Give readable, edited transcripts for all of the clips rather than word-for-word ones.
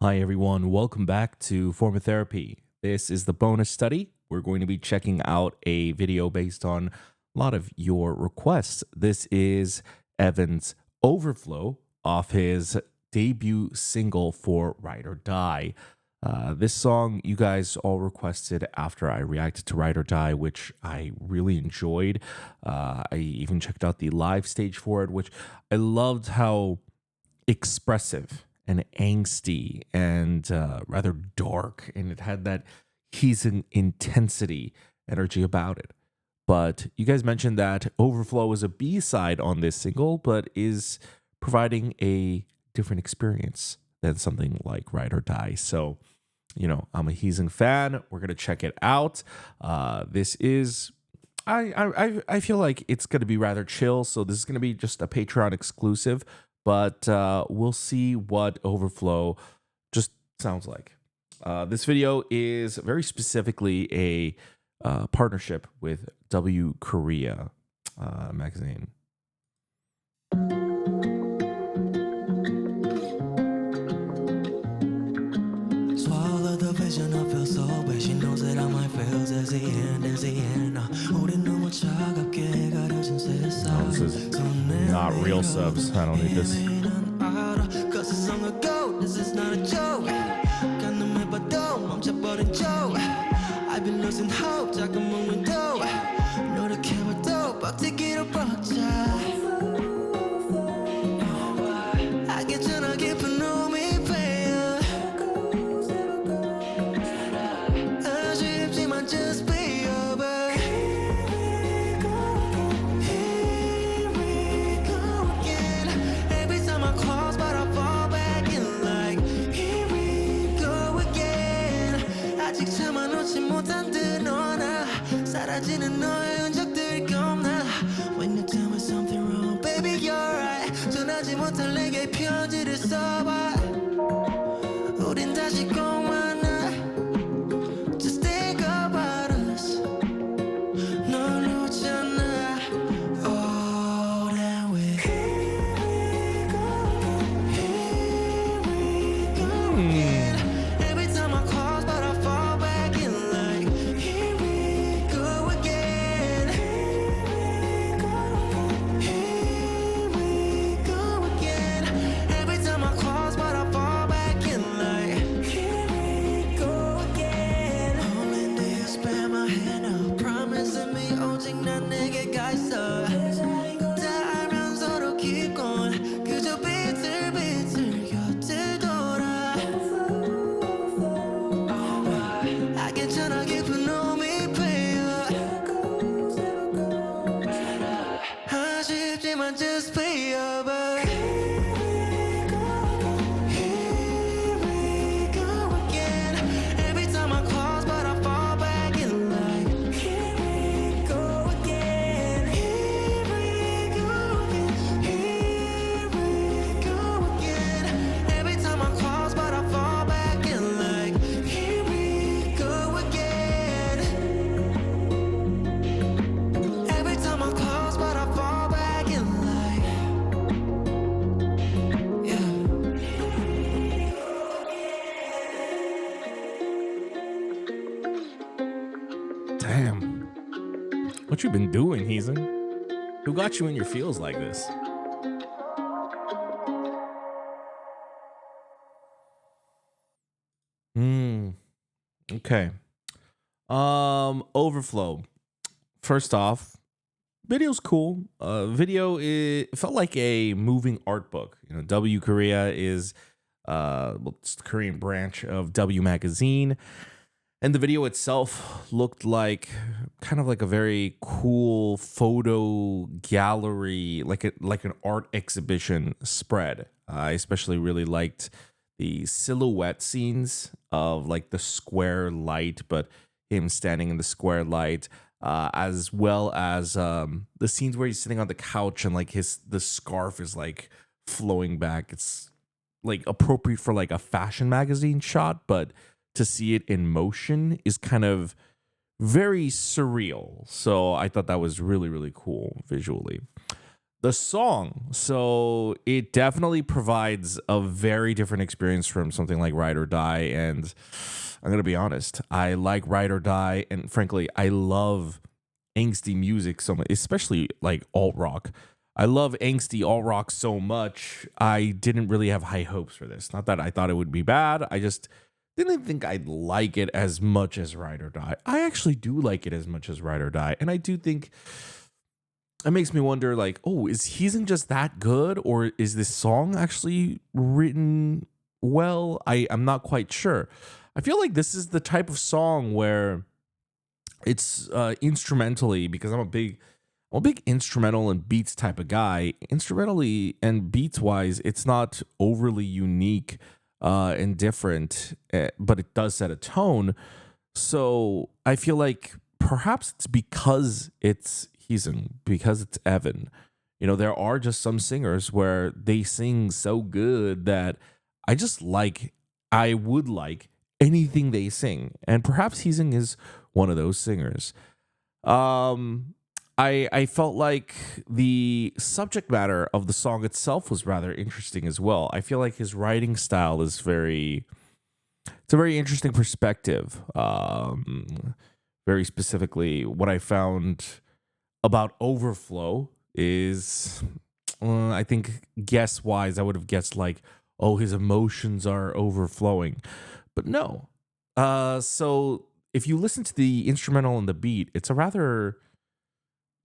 Hi, everyone. Welcome back to Form of Therapy. This is the bonus study. We're going to be checking out a video based on a lot of your requests. This is Evan's Overflow off his debut single for Ride or Die. This song you guys all requested after I reacted to Ride or Die, which I really enjoyed. I even checked out the live stage for it, which I loved how expressive and angsty and rather dark, and it had that he's an intensity energy about it. But you guys mentioned that Overflow is a B-side on this single, but is providing a different experience than something like Ride or Die. So, I'm a Heasing fan. We're gonna check it out. This is I feel like it's going to be rather chill, so this is going to be just a Patreon exclusive, but we'll see what Overflow just sounds like. This video is very specifically a partnership with W Korea magazine. Swallow the vision, I feel so bad. She knows that I might fail. As the end, as the end. 우린 너무 차갑게 가려진 세상. This is not real subs. I don't need this. Cause it's long ago, this is not a joke. 가늠해봐도 멈춰버린 joke. I've been losing hope, 작은 moment.도 노력해봐도 버티기로 버텨. I get 전화 깊은 눈이 패여. 아쉽지만 just be over. Here we go again. Every time I close, but I fall back in like here we go again. 아직 참아놓지 못한 듯 너나 사라지는 너의 흔적들이 겁나. When you tell me something wrong, baby you're right. 전하지 못할 내게 편지를 써봐. 우린 다시 꼭 만나. Just think about us. 널 놓잖아. Oh, that way. Here we go again. Every time I close, but I fall back in like here we go again. Here we go again. Every time I close, but I fall back in like here we go again. Only need to spare my hand up. Promising me 오직 난 내게가 있어. 다 알면서도 keep going. 그저 비틀비틀 곁을 돌아. I 괜찮아 깊은 눈이 패여. 아쉽지만 just be over. Here we go again. Every time I close, but I fall back in like here we go again. Here we go again. Here we go again. Every time I close, but I fall back in like here we go again. Every time I close, but I fall back in like yeah. Damn. What you been doing, Heasing? Who got you in your feels like this? Okay. Overflow. First off, video's cool. It felt like a moving art book. W Korea is it's the Korean branch of W magazine. And the video itself looked like kind of like a very cool photo gallery, like an art exhibition spread. I especially really liked the silhouette scenes of like the square light, but him standing in the square light, as well as the scenes where he's sitting on the couch and like the scarf is like flowing back. It's like appropriate for like a fashion magazine shot, but to see it in motion is kind of very surreal. So I thought that was really, really cool visually. The song, so it definitely provides a very different experience from something like Ride or Die. And I'm gonna be honest, I like Ride or Die, and frankly, I love angsty music so much, especially like alt rock. I love angsty alt rock so much. I didn't really have high hopes for this. Not that I thought it would be bad. I just didn't think I'd like it as much as Ride or Die. I actually do like it as much as Ride or Die, and I do think it makes me wonder, like, oh, is Heathen just that good, or is this song actually written well? I'm not quite sure. I feel like this is the type of song where it's instrumentally, because I'm a big instrumental and beats type of guy. Instrumentally and beats wise, it's not overly unique and different, but it does set a tone. So I feel like perhaps it's because it's Heathen, because it's Evan. You know, there are just some singers where they sing so good that I just like, I would like anything they sing. And perhaps Heathen is one of those singers. Um, I felt like the subject matter of the song itself was rather interesting as well. I feel like his writing style is it's a very interesting perspective. Very specifically, what I found about Overflow is, I think guess wise, I would have guessed like, oh, his emotions are overflowing, but no. So if you listen to the instrumental and the beat, it's a rather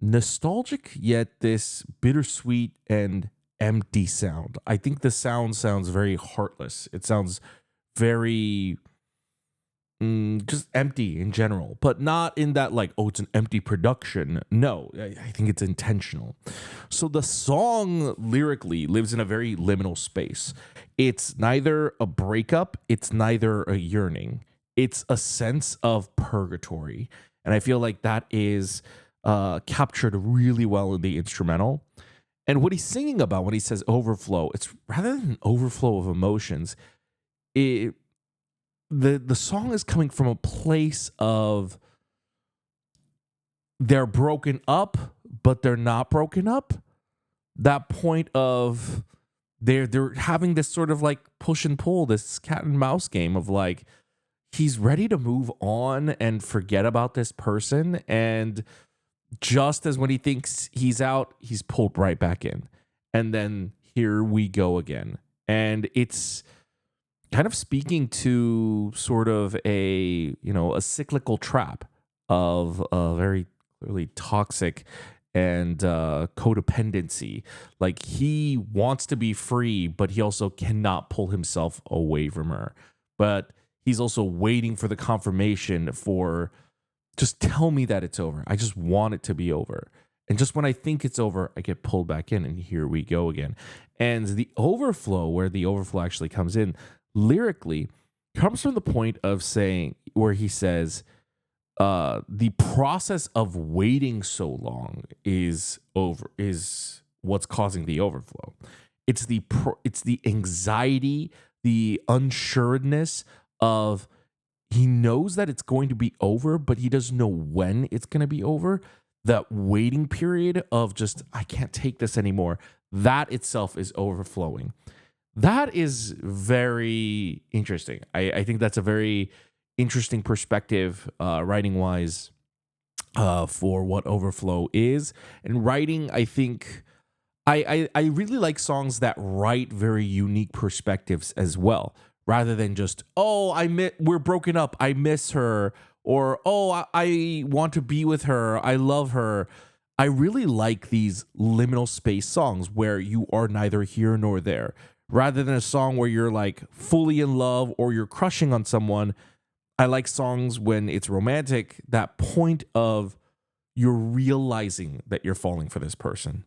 nostalgic yet this bittersweet and empty sound. I think the sound sounds very heartless. It sounds very just empty in general, but not in that like, oh, it's an empty production. No, I think it's intentional. So the song lyrically lives in a very liminal space. It's neither a breakup, it's neither a yearning. It's a sense of purgatory. And I feel like that is captured really well in the instrumental. And what he's singing about when he says overflow, it's rather than an overflow of emotions. The song is coming from a place of they're broken up, but they're not broken up. That point of they're having this sort of like push and pull, this cat and mouse game of like he's ready to move on and forget about this person, and just as when he thinks he's out, he's pulled right back in. And then here we go again. And it's kind of speaking to sort of a cyclical trap of a very clearly toxic and codependency. Like he wants to be free, but he also cannot pull himself away from her. But he's also waiting for the confirmation for just tell me that it's over. I just want it to be over. And just when I think it's over, I get pulled back in, and here we go again. And the overflow, where the overflow actually comes in lyrically, comes from the point of saying, where he says, the process of waiting so long is what's causing the overflow. It's the anxiety, the unsureness of he knows that it's going to be over, but he doesn't know when it's going to be over. That waiting period of just, I can't take this anymore. That itself is overflowing. That is very interesting. I think that's a very interesting perspective, writing wise, for what overflow is. And writing, I think I really like songs that write very unique perspectives as well, rather than just, oh, we're broken up, I miss her, or oh, I want to be with her, I love her. I really like these liminal space songs where you are neither here nor there, rather than a song where you're like fully in love or you're crushing on someone. I like songs when it's romantic, that point of you're realizing that you're falling for this person.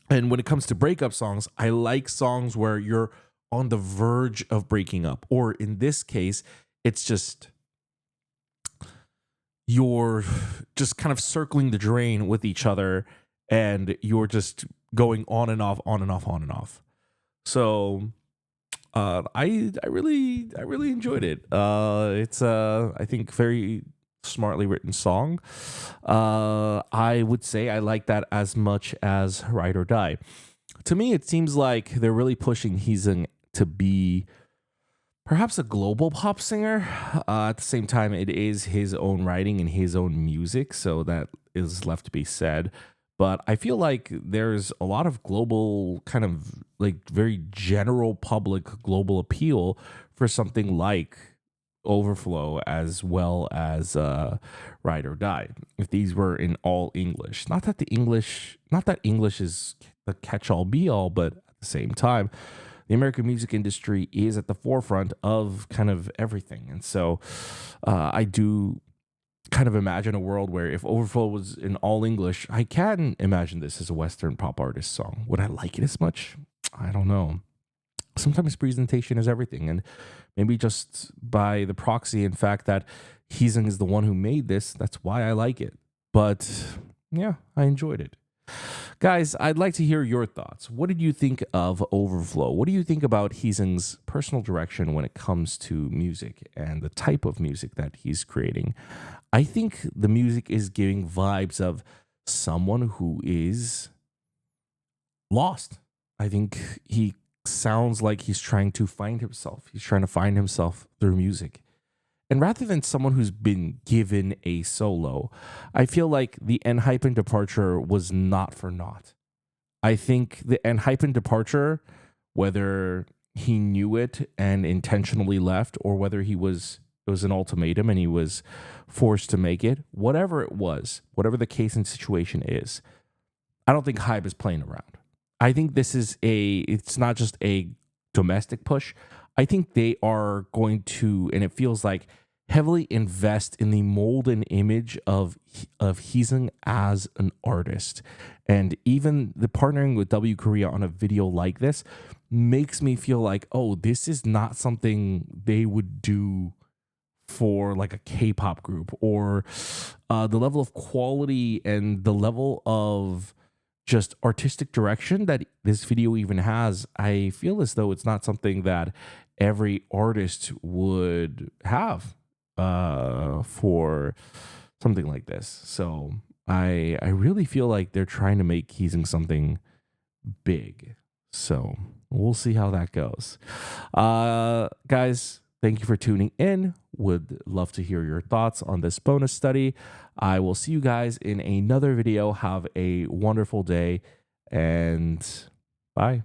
And when it comes to breakup songs, I like songs where you're on the verge of breaking up, or in this case, it's just you're just kind of circling the drain with each other, and you're just going on and off, on and off, on and off. So I really enjoyed it. It's I think very smartly written song. I would say I like that as much as Ride or Die. To me, it seems like they're really pushing Heezung to be perhaps a global pop singer. At the same time, it is his own writing and his own music, so that is left to be said. But I feel like there's a lot of global, kind of like very general public global appeal for something like Overflow as well as Ride or Die. If these were in all English, not that English is the catch-all be-all, but at the same time, the American music industry is at the forefront of kind of everything. And so I do kind of imagine a world where if Overflow was in all English, I can imagine this as a Western pop artist song. Would I like it as much? I don't know. Sometimes presentation is everything. And maybe just by the proxy and fact that Heezung is the one who made this, that's why I like it. But yeah, I enjoyed it. Guys, I'd like to hear your thoughts. What did you think of Overflow? What do you think about Heezung's personal direction when it comes to music and the type of music that he's creating? I think the music is giving vibes of someone who is lost. I think he sounds like he's trying to find himself. He's trying to find himself through music. And rather than someone who's been given a solo, I feel like the Enhypen departure was not for naught. I think the Enhypen departure, whether he knew it and intentionally left, or whether it was an ultimatum and he was forced to make it, whatever it was, whatever the case and situation is, I don't think Hype is playing around. I think it's not just a domestic push. I think they are going to, and it feels like, heavily invest in the mold and image of Heezung as an artist. And even the partnering with W Korea on a video like this makes me feel like, oh, this is not something they would do for like a K-pop group, or the level of quality and the level of just artistic direction that this video even has. I feel as though it's not something that every artist would have for something like this. So I really feel like they're trying to make Heezung something big. So we'll see how that goes. Guys, thank you for tuning in. Would love to hear your thoughts on this bonus study. I will see you guys in another video. Have a wonderful day and bye.